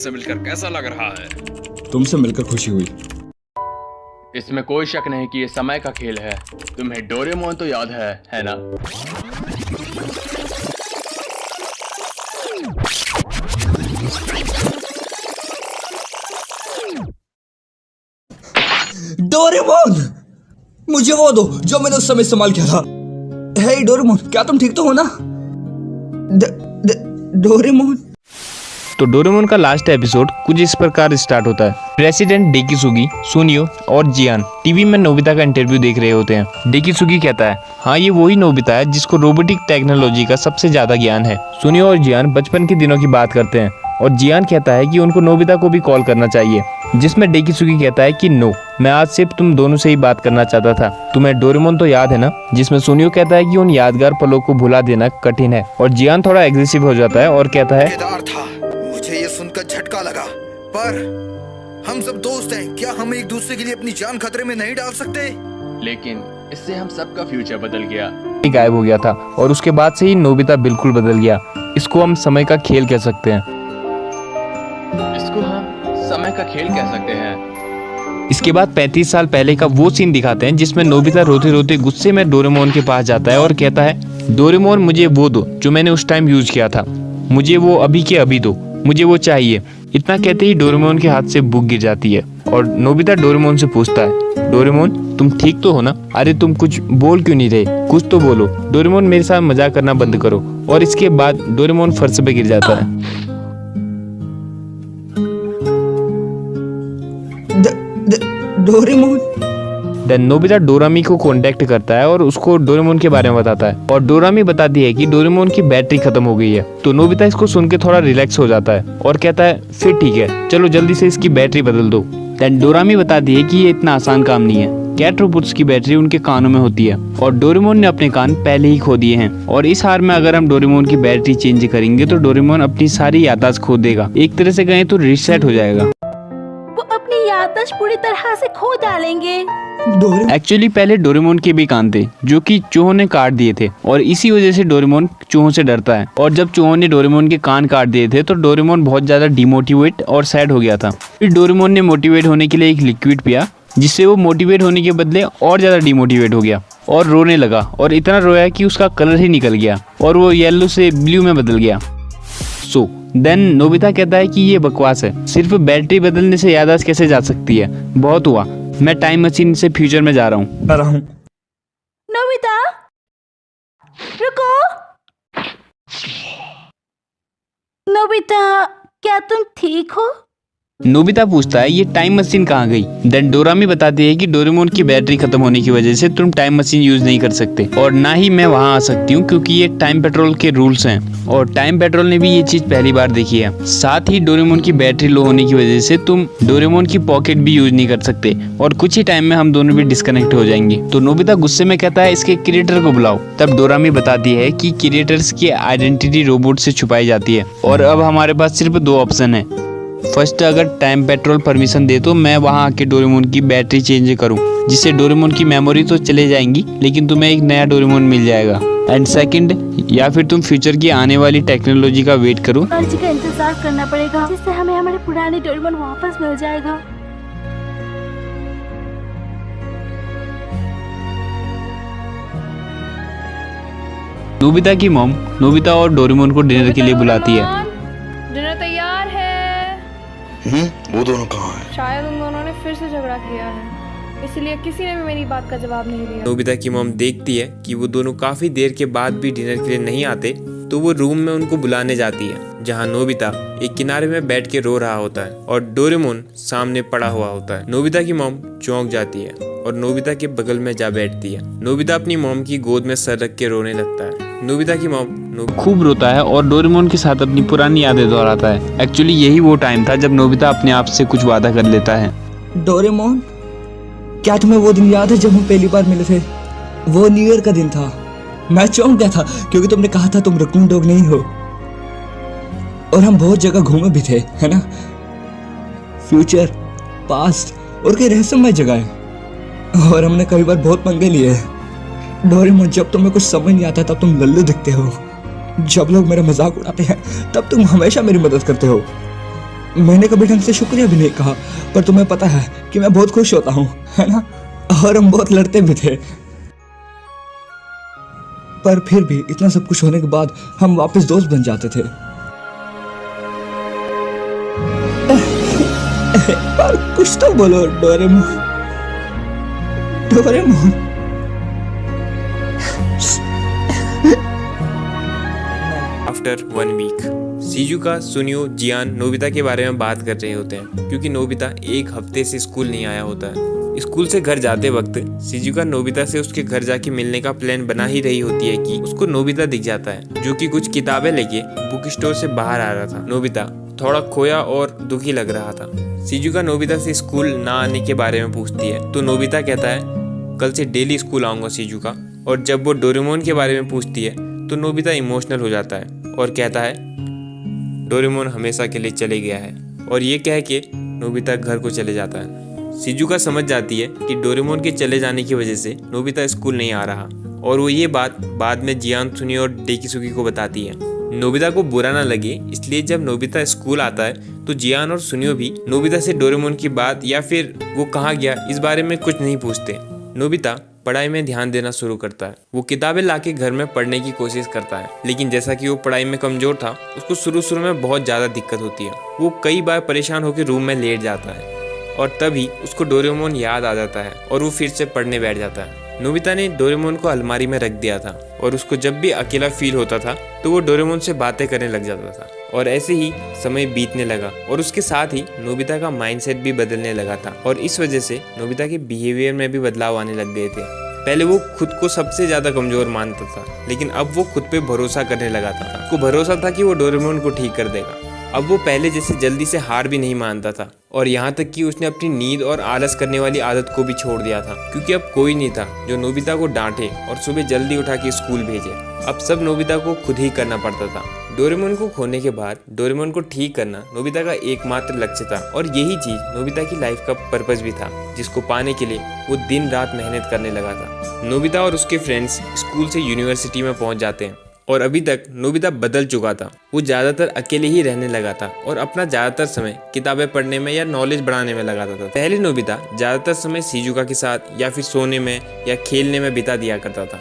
से मिलकर कैसा लग रहा है? तुमसे मिलकर खुशी हुई। इसमें कोई शक नहीं कि ये समय का खेल है। तुम्हें डोरेमोन तो याद है ना? डोरेमोन, मुझे वो दो जो मैंने उस समय इस्तेमाल किया था। हे डोरेमोन, क्या तुम ठीक तो हो ना? डोरेमोन। तो डोरेमोन का लास्ट एपिसोड कुछ इस प्रकार स्टार्ट होता है। प्रेसिडेंट डेकिसुगी, सुनियो और जियान टीवी में नोबिता का इंटरव्यू देख रहे होते हैं। डेकिसुगी कहता है, हाँ ये वही नोबिता है जिसको रोबोटिक टेक्नोलॉजी का सबसे ज्यादा ज्ञान है। सुनियो और जियान बचपन के दिनों की बात करते हैं और जियान कहता है कि उनको नोबिता को भी कॉल करना चाहिए, जिसमें डेकिसुगी कहता है कि नो, मैं आज सिर्फ तुम दोनों से ही बात करना चाहता था। तुम्हें डोरेमोन तो याद है ना? जिसमें सुनियो कहता है कि उन यादगार पलों को भुला देना कठिन है और जियान थोड़ा एग्रेसिव हो जाता है और कहता है, मुझे ये सुनकर झटका लगा, पर हम सब दोस्त हैं, क्या हम एक दूसरे के लिए अपनी जान खतरे में नहीं डाल सकते? लेकिन इससे हम सबका फ्यूचर बदल गया। गायब हो गया था और उसके बाद से ही नोबिता बिल्कुल बदल गया। इसको हम समय का खेल कह सकते हैं। इसको हम समय का खेल कह सकते हैं। इसके बाद 35 साल पहले का वो सीन दिखाते हैं जिसमें नोबिता रोते रोते गुस्से में डोरेमोन के पास जाता है और कहता है, डोरेमोन मुझे वो दो जो मैंने उस टाइम यूज किया था, मुझे वो अभी के अभी दो, मुझे वो चाहिए। इतना कहते ही डोरेमोन के हाथ से बुक गिर जाती है और नोबिता डोरेमोन से पूछता है, डोरेमोन तुम ठीक तो हो ना? अरे तुम कुछ बोल क्यों नहीं रहे? कुछ तो बोलो। डोरेमोन मेरे साथ मजाक करना बंद करो। और इसके बाद डोरेमोन फर्श पे गिर जाता है। डोरेमोन। देन नोबिता डोरामी को कांटेक्ट करता है और उसको डोरेमोन के बारे में बताता है और डोरामी बताती है कि डोरेमोन की बैटरी खत्म हो गई है। तो नोबिता इसको सुन के थोड़ा रिलैक्स हो जाता है और कहता है, फिर ठीक है, चलो जल्दी से इसकी बैटरी बदल दो। देन डोरामी बताती है कि ये इतना आसान काम नहीं है। कैट रोबोट्स की बैटरी उनके कानों में होती है और डोरेमोन ने अपने कान पहले ही खो दिए हैं और इस हार में अगर हम डोरेमोन की बैटरी चेंज करेंगे तो डोरेमोन अपनी सारी याददाश्त खो देगा। एक तरह से कहें तो रीसेट हो जाएगा। वो अपनी याददाश्त पूरी तरह से खो डालेंगे। एक्चुअली पहले डोरेमोन के भी कान थे जो कि चूहों ने काट दिए थे और इसी वजह से डोरेमोन चूहों से डरता है। और जब चूहों ने डोरेमोन के कान काट दिए थे तो डोरेमोन बहुत ज्यादा डिमोटिवेट और सैड हो गया था। फिर डोरेमोन ने मोटिवेट होने के लिए एक लिक्विड पिया, जिससे वो मोटिवेट होने के बदले और ज्यादा डिमोटिवेट हो गया और रोने लगा और इतना रोया कि उसका कलर ही निकल गया और वो येलो से ब्लू में बदल गया। सो देन नोबिता कहता है कि ये बकवास है, सिर्फ बैटरी बदलने से याददाश्त कैसे जा सकती है? बहुत हुआ, मैं टाइम मशीन से फ्यूचर में जा रहा हूँ। नोबिता रुको। नोबिता क्या तुम ठीक हो? नोबिता पूछता है, ये टाइम मशीन कहाँ गई? देन डोरामी बताती है कि डोरेमोन की बैटरी खत्म होने की वजह से तुम टाइम मशीन यूज नहीं कर सकते और ना ही मैं वहाँ आ सकती हूँ क्योंकि ये टाइम पेट्रोल के रूल्स हैं और टाइम पेट्रोल ने भी ये चीज पहली बार देखी है। साथ ही डोरेमोन की बैटरी लो होने की वजह से तुम डोरेमोन की पॉकेट भी यूज नहीं कर सकते और कुछ ही टाइम में हम दोनों भी डिस्कनेक्ट हो जाएंगे। तो नोबिता गुस्से में कहता है, इसके क्रिएटर को बुलाओ। तब डोरामी बताती है कि क्रिएटर्स की आइडेंटिटी रोबोट से छुपाई जाती है और अब हमारे पास सिर्फ दो ऑप्शन है। फर्स्ट, अगर टाइम पेट्रोल परमिशन दे तो मैं वहां आके डोरेमोन की बैटरी चेंज करूं, जिससे डोरेमोन की मेमोरी तो चले जाएंगी लेकिन तुम्हें एक नया डोरेमोन मिल जाएगा। एंड सेकंड, या फिर तुम फ्यूचर की आने वाली टेक्नोलॉजी का वेट करो, टेक्नोलॉजी का इंतजार करना पड़ेगा जिससे हमें हमारे पुराने डोरेमोन वापस मिल जाएगा। नोबिता की मॉम नोबिता और डोरेमोन को डिनर के लिए बुलाती है। डिनर तैयार है। वो दोनों कहाँ हैं? शायद उन दोनों ने फिर से झगड़ा किया है, इसलिए किसी ने भी मेरी बात का जवाब नहीं दिया। नोबिता की मॉम देखती है कि वो दोनों काफी देर के बाद भी डिनर के लिए नहीं आते, तो वो रूम में उनको बुलाने जाती है, जहाँ नोबिता एक किनारे में बैठ के रो रहा होता है और डोरेमोन सामने पड़ा हुआ होता है। नोबिता की मॉम चौंक जाती है और नोबिता के बगल में जा बैठती है। नोबिता अपनी मॉम की गोद में सर रख के रोने लगता है। नोबिता की मॉम खूब रोता है और डोरेमोन के साथ अपनी पुरानी यादें दोहराता है। एक्चुअली यही वो टाइम था जब नोबिता अपने आप से कुछ वादा कर लेता है। डोरेमोन, क्या तुम्हें वो दिन याद है जब हम पहली बार मिले थे? वो न्यू ईयर का दिन था। मैं चौंक गया था क्योंकि तुमने कहा था तुम रकून डॉग नहीं हो और हम बहुत जगह घूमे भी थे, है ना? फ्यूचर, पास्ट और कई रहस्यमय जगह है और हमने कई बार बहुत पंगे लिए। डोरेमोन, जब तुम्हें कुछ समझ नहीं आता तब तुम लल्लू दिखते हो, जब लोग मेरा मजाक उड़ाते हैं तब तुम हमेशा मेरी मदद करते हो मैंने कभी ढंग से शुक्रिया भी नहीं कहा, पर तुम्हें पता है कि मैं बहुत खुश होता हूँ, है ना? और हम बहुत लड़ते भी थे, पर फिर भी इतना सब कुछ होने के बाद हम वापस दोस्त बन जाते थे। पर कुछ तो बोलो Doraemon. Doraemon. After 1 week Shizuka, Suneo, Gian Nobita के बारे में बात कर रहे होते हैं क्योंकि नोबिता एक हफ्ते से स्कूल नहीं आया होता है। स्कूल से घर जाते वक्त शिजुका नोबिता से उसके घर जाके मिलने का प्लान बना ही रही होती है कि उसको नोबिता दिख जाता है जो कि कुछ किताबें लेके बुक स्टोर से बाहर आ रहा था। नोबिता थोड़ा खोया और दुखी लग रहा था। शिजुका नोबिता से स्कूल ना आने के बारे में पूछती है तो नोबिता कहता है कल से डेली स्कूल आऊंगा शिजुका। और जब वो डोरेमोन के बारे में पूछती है तो नोबिता इमोशनल हो जाता है और कहता है डोरेमोन हमेशा के लिए चले गया है। और ये कह के नोबिता घर को चले जाता है। शिजुका समझ जाती है कि डोरेमोन के चले जाने की वजह से नोबिता स्कूल नहीं आ रहा और वो ये बात बाद में जियान, सुनियो और डेकिसुगी को बताती है। नोबिता को बुरा ना लगे इसलिए जब नोबिता स्कूल आता है तो जियान और सुनियो भी नोबिता से डोरेमोन की बात या फिर वो कहाँ गया इस बारे में कुछ नहीं पूछते। नोबिता पढ़ाई में ध्यान देना शुरू करता है। वो किताबें लाके घर में पढ़ने की कोशिश करता है, लेकिन जैसा कि वो पढ़ाई में कमजोर था उसको शुरू में बहुत ज़्यादा दिक्कत होती है। वो कई बार परेशान होकर रूम में लेट जाता है और तभी उसको डोरेमोन याद आ जाता है और वो फिर से पढ़ने बैठ जाता है। नोबिता ने डोरेमोन को अलमारी में रख दिया था और उसको जब भी अकेला फील होता था तो वो डोरेमोन से बातें करने लग जाता था। और ऐसे ही समय बीतने लगा और उसके साथ ही नोबिता का माइंडसेट भी बदलने लगा था और इस वजह से नोबिता के बिहेवियर में भी बदलाव आने लग गए थे। पहले वो खुद को सबसे ज्यादा कमजोर मानता था, लेकिन अब वो खुद पे भरोसा करने लगा था। उसको भरोसा था कि वो डोरेमोन को ठीक कर देगा। अब वो पहले जैसे जल्दी से हार भी नहीं मानता था और यहाँ तक कि उसने अपनी नींद और आलस करने वाली आदत को भी छोड़ दिया था क्योंकि अब कोई नहीं था जो नोबिता को डांटे और सुबह जल्दी उठा के स्कूल भेजे। अब सब नोबिता को खुद ही करना पड़ता था। डोरेमोन को खोने के बाद डोरेमोन को ठीक करना नोबिता का एकमात्र लक्ष्य था और यही चीज नोबिता की लाइफ का पर्पस भी था जिसको पाने के लिए वो दिन रात मेहनत करने लगा था। नोबिता और उसके फ्रेंड्स स्कूल से यूनिवर्सिटी में पहुंच जाते हैं और अभी तक नोबिता बदल चुका था। वो ज्यादातर अकेले ही रहने लगा था और अपना ज्यादातर समय किताबें पढ़ने में या नॉलेज बढ़ाने में लगाता था। पहले नोबिता ज्यादातर समय शिजुका के साथ या फिर सोने में या खेलने में बिता दिया करता था,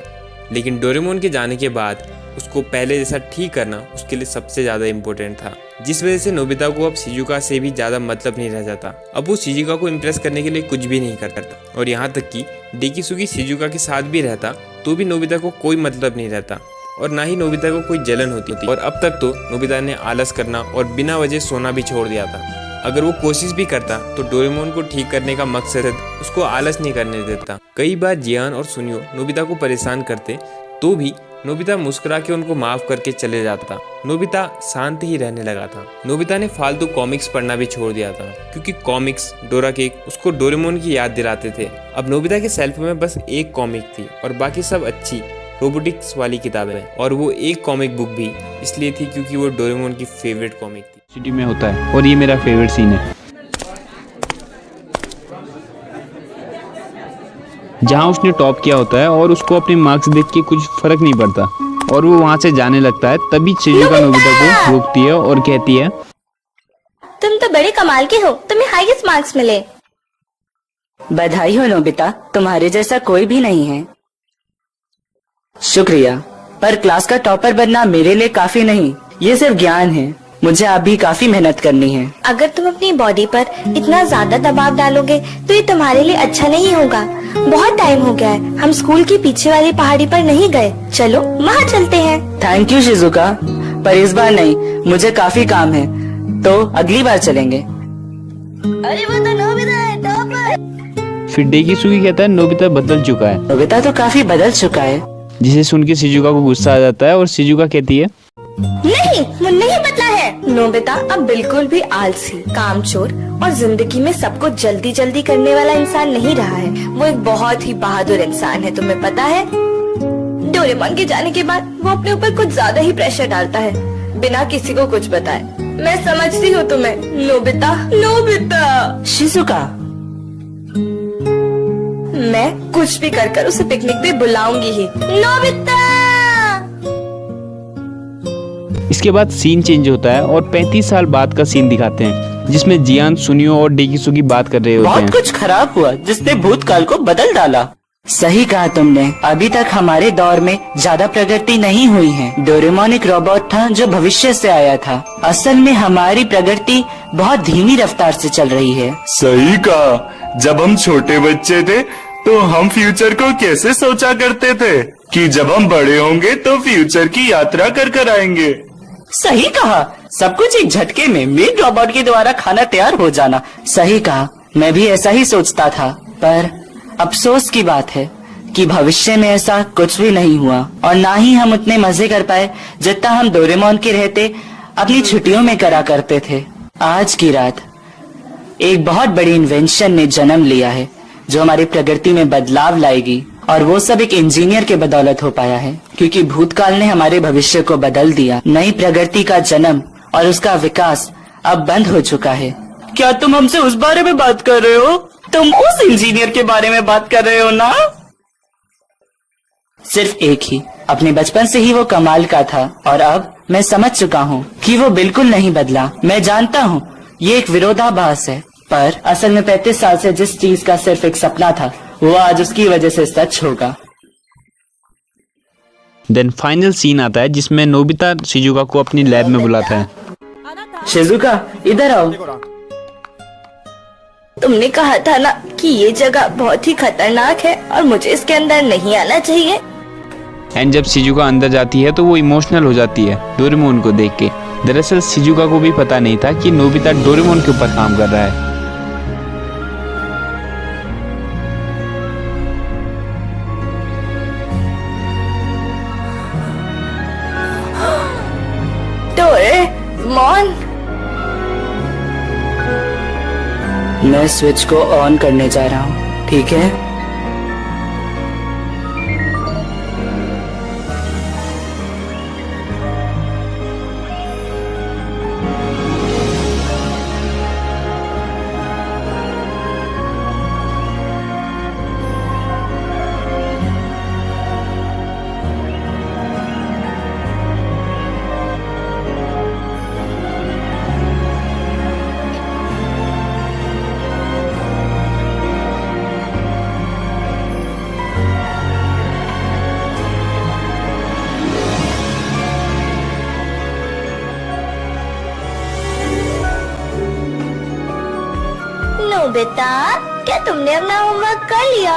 लेकिन डोरेमोन के जाने के बाद उसको पहले जैसा ठीक करना उसके लिए सबसे ज्यादा इम्पोर्टेंट था, जिस वजह से नोबिता को अब शिजुका से भी ज्यादा मतलब नहीं रह जाता। अब वो शिजुका को इम्प्रेस करने के लिए कुछ भी नहीं करता और यहाँ तक कि डेकिसुगी शिजुका के साथ भी रहता तो भी नोबिता को कोई मतलब नहीं रहता और ना ही नोबिता को कोई जलन होती थी। और अब तक तो नोबिता ने आलस करना और बिना वजह सोना भी छोड़ दिया था। अगर वो कोशिश भी करता तो डोरेमोन को ठीक करने का मकसद उसको आलस नहीं करने देता। कई बार जियान और सुनियो नोबिता को परेशान करते तो भी नोबिता मुस्कुरा के उनको माफ करके चले जाता। नोबिता शांत ही रहने लगा था। नोबिता ने फालतू कॉमिक्स पढ़ना भी छोड़ दिया था क्योंकि कॉमिक्स, डोरा केक उसको डोरेमोन की याद दिलाते थे। अब नोबिता के शेल्फ में बस एक कॉमिक थी और बाकी सब अच्छी रोबोटिक्स वाली किताबें हैं और वो एक कॉमिक बुक भी इसलिए थी क्योंकि वो डोरेमोन की फेवरेट कॉमिक थी। सिटी में होता है और ये मेरा फेवरेट सीन है जहाँ उसने टॉप किया होता है और उसको अपने मार्क्स देख के कुछ फर्क नहीं पड़ता और वो वहाँ से जाने लगता है। तभी शिजुका नोबिता को रोकती है और कहती है तुम तो बड़े कमाल के हो, तुम्हें हाईएस्ट मार्क्स मिले। बधाई हो नोबिता, तुम्हारे जैसा कोई भी नहीं है। शुक्रिया, पर क्लास का टॉपर बनना मेरे लिए काफी नहीं, ये सिर्फ ज्ञान है। मुझे अभी काफी मेहनत करनी है। अगर तुम अपनी बॉडी पर इतना ज्यादा दबाव डालोगे तो ये तुम्हारे लिए अच्छा नहीं होगा। बहुत टाइम हो गया है, हम स्कूल के पीछे वाली पहाड़ी पर नहीं गए, चलो वहाँ चलते हैं। थैंक यू शिजुका, पर इस बार नहीं, मुझे काफी काम है, तो अगली बार चलेंगे। अरे वो तो नोबिता है, टॉपर। फिर डेकिसुगी कहता है नोबिता बदल चुका है। नोबिता तो काफी बदल चुका है, जिसे सुन के शिजुका को गुस्सा आ जाता है और शिजुका कहती है नहीं, वो नहीं बदला है। नोबिता अब बिल्कुल भी आलसी, कामचोर और जिंदगी में सब कुछ जल्दी जल्दी करने वाला इंसान नहीं रहा है। वो एक बहुत ही बहादुर इंसान है, तुम्हें पता है। डोरेमोन के जाने के बाद वो अपने ऊपर कुछ ज्यादा ही प्रेशर डालता है बिना किसी को कुछ बताए। मैं समझती हूँ तुम्हें नोबिता। नोबिता शिजुका, मैं कुछ भी कर उसे पिकनिक पे बुलाऊंगी ही। नोबिता। इसके बाद सीन चेंज होता है और 35 साल बाद का सीन दिखाते हैं जिसमें जियान, सुनियो और डेकिसो की बात कर रहे होते बहुत हैं। कुछ खराब हुआ जिसने भूतकाल को बदल डाला। सही कहा तुमने। अभी तक हमारे दौर में ज्यादा प्रगति नहीं हुई है। डोरेमोन एक रोबोट था जो भविष्य से आया था। असल में हमारी प्रगति बहुत धीमी रफ्तार से चल रही है। सही कहा। जब हम छोटे बच्चे थे तो हम फ्यूचर को कैसे सोचा करते थे कि जब हम बड़े होंगे तो फ्यूचर की यात्रा कर कर आएंगे। सही कहा। सब कुछ एक झटके में मेड रोबोट के द्वारा खाना तैयार हो जाना। सही कहा। मैं भी ऐसा ही सोचता था, पर अफसोस की बात है कि भविष्य में ऐसा कुछ भी नहीं हुआ और ना ही हम उतने मजे कर पाए जितना हम डोरेमोन के रहते अपनी छुट्टियों में करा करते थे। आज की रात एक बहुत बड़ी इन्वेंशन ने जन्म लिया है जो हमारी प्रगति में बदलाव लाएगी, और वो सब एक इंजीनियर के बदौलत हो पाया है, क्योंकि भूतकाल ने हमारे भविष्य को बदल दिया। नई प्रगति का जन्म और उसका विकास अब बंद हो चुका है। क्या तुम हमसे उस बारे में बात कर रहे हो? तुम उस इंजीनियर के बारे में बात कर रहे हो ना? सिर्फ एक ही, अपने बचपन से ही वो कमाल का था और अब मैं समझ चुका हूँ कि वो बिल्कुल नहीं बदला। मैं जानता हूँ ये एक विरोधाभास है, पर असल में 35 साल से जिस चीज का सिर्फ एक सपना था वो आज उसकी वजह से सच होगा। देन फाइनल सीन आता है जिसमें नोबिता शिजुका को अपनी लैब में बुलाता है। शिजुका इधर आओ। तुमने कहा था ना कि ये जगह बहुत ही खतरनाक है और मुझे इसके अंदर नहीं आना चाहिए। एंड जब शिजुका अंदर जाती है तो वो इमोशनल हो जाती है डोरेमोन को देख के। दरअसल शिजुका को भी पता नहीं था कि नोबिता डोरेमोन के ऊपर काम कर रहा है। डोरेमोन, मैं स्विच को ऑन करने जा रहा हूँ, ठीक है? नोबिता, क्या तुमने अपना होमवर्क कर लिया?